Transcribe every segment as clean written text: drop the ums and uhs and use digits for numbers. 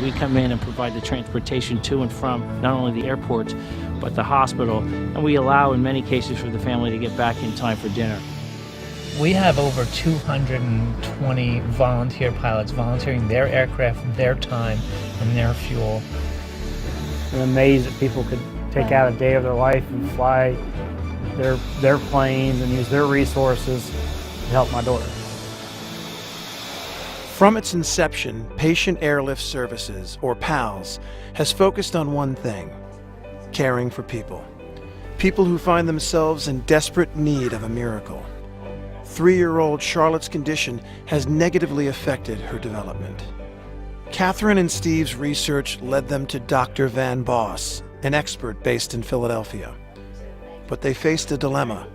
We come in and provide the transportation to and from not only the airport, but the hospital, and we allow in many cases for the family to get back in time for dinner. We have over 220 volunteer pilots volunteering their aircraft, their time, and their fuel. I'm amazed that people could take out a day of their life and fly their planes and use their resources to help my daughter. From its inception, Patient Airlift Services, or PALS, has focused on one thing: caring for people. People who find themselves in desperate need of a miracle. 3-year-old Charlotte's condition has negatively affected her development. Catherine and Steve's research led them to Dr. Van Boss, an expert based in Philadelphia. But they faced a dilemma.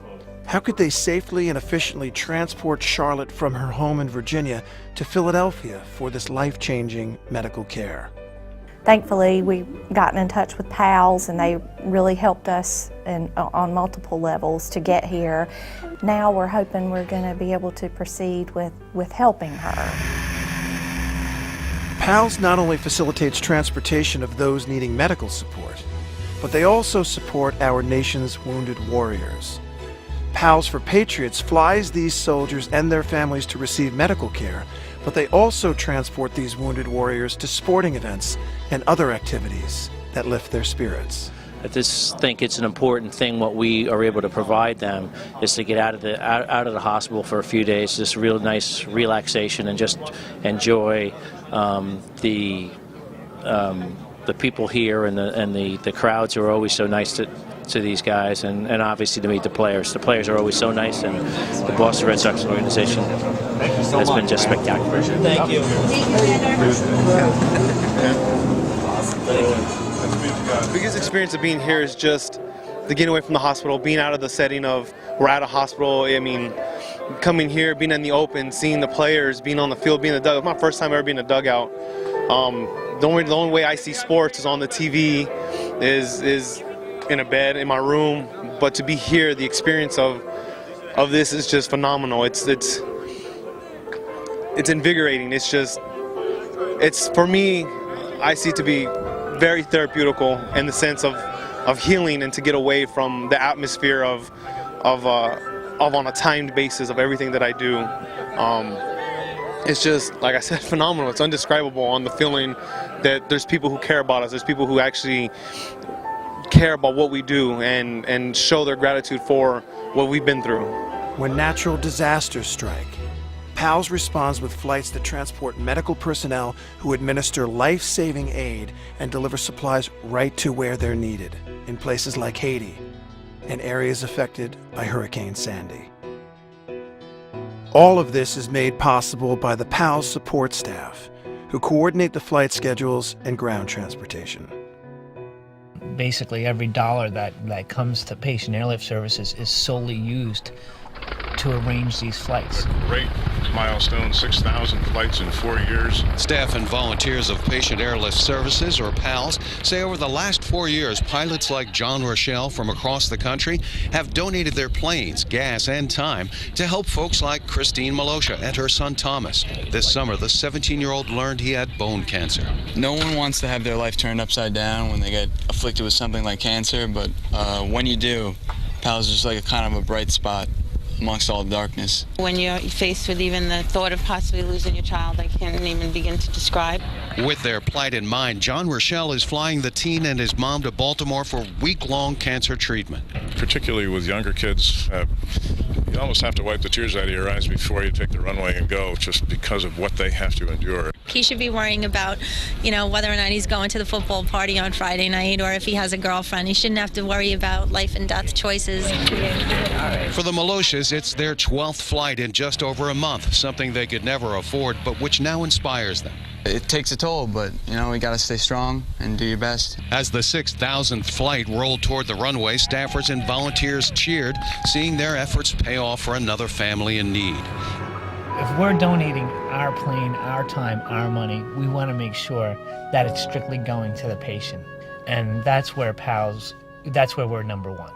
How could they safely and efficiently transport Charlotte from her home in Virginia to Philadelphia for this life-changing medical care? Thankfully, we gotten in touch with PALS, and they really helped us on multiple levels to get here. Now we're hoping we're going to be able to proceed with helping her. PALS not only facilitates transportation of those needing medical support, but they also support our nation's wounded warriors. PALS for Patriots flies these soldiers and their families to receive medical care, but they also transport these wounded warriors to sporting events and other activities that lift their spirits. I just think it's an important thing what we are able to provide them is to get out of the hospital for a few days, just real nice relaxation, and just enjoy the people here and the crowds who are always so nice to these guys, and obviously to meet the players. The players are always so nice, and the Boston Red Sox organization has been just spectacular. Thank you. The biggest experience of being here is just the getting away from the hospital, being out of the setting of we're at a hospital. I mean, coming here, being in the open, seeing the players, being on the field, being in the dugout. It's my first time ever being in a dugout. The only way I see sports is on the TV, is in a bed in my room. But to be here, the experience of this is just phenomenal. It's invigorating. It's for me, I see it to be very therapeutical in the sense of healing and to get away from the atmosphere of on a timed basis of everything that I do. It's just, like I said, phenomenal. It's indescribable on the feeling that there's people who care about us. There's people who actually care about what we do and show their gratitude for what we've been through. When natural disasters strike, PALS responds with flights that transport medical personnel who administer life-saving aid and deliver supplies right to where they're needed, in places like Haiti and areas affected by Hurricane Sandy. All of this is made possible by the PALS support staff, who coordinate the flight schedules and ground transportation. Basically, every dollar that comes to Patient Airlift Services is solely used to arrange these flights. Great milestone, 6,000 flights in 4 years. Staff and volunteers of Patient Airlift Services, or PALS, say over the last 4 years, pilots like John Rochelle from across the country have donated their planes, gas, and time to help folks like Christine Malosha and her son Thomas. This summer, the 17-year-old learned he had bone cancer. No one wants to have their life turned upside down when they get afflicted with something like cancer, but when you do, PALS is just like a kind of a bright spot amongst all the darkness. When you're faced with even the thought of possibly losing your child, I can't even begin to describe. With their plight in mind, John Rochelle is flying the teen and his mom to Baltimore for week-long cancer treatment. Particularly with younger kids, you almost have to wipe the tears out of your eyes before you take the runway and go, just because of what they have to endure. He should be worrying about, whether or not he's going to the football party on Friday night, or if he has a girlfriend. He shouldn't have to worry about life and death choices. For the Maloshas, it's their 12th flight in just over a month, something they could never afford, but which now inspires them. It takes a toll, but, we got to stay strong and do your best. As the 6,000th flight rolled toward the runway, staffers and volunteers cheered, seeing their efforts pay off for another family in need. If we're donating our plane, our time, our money, we want to make sure that it's strictly going to the patient. And that's where PALS, that's where we're number one.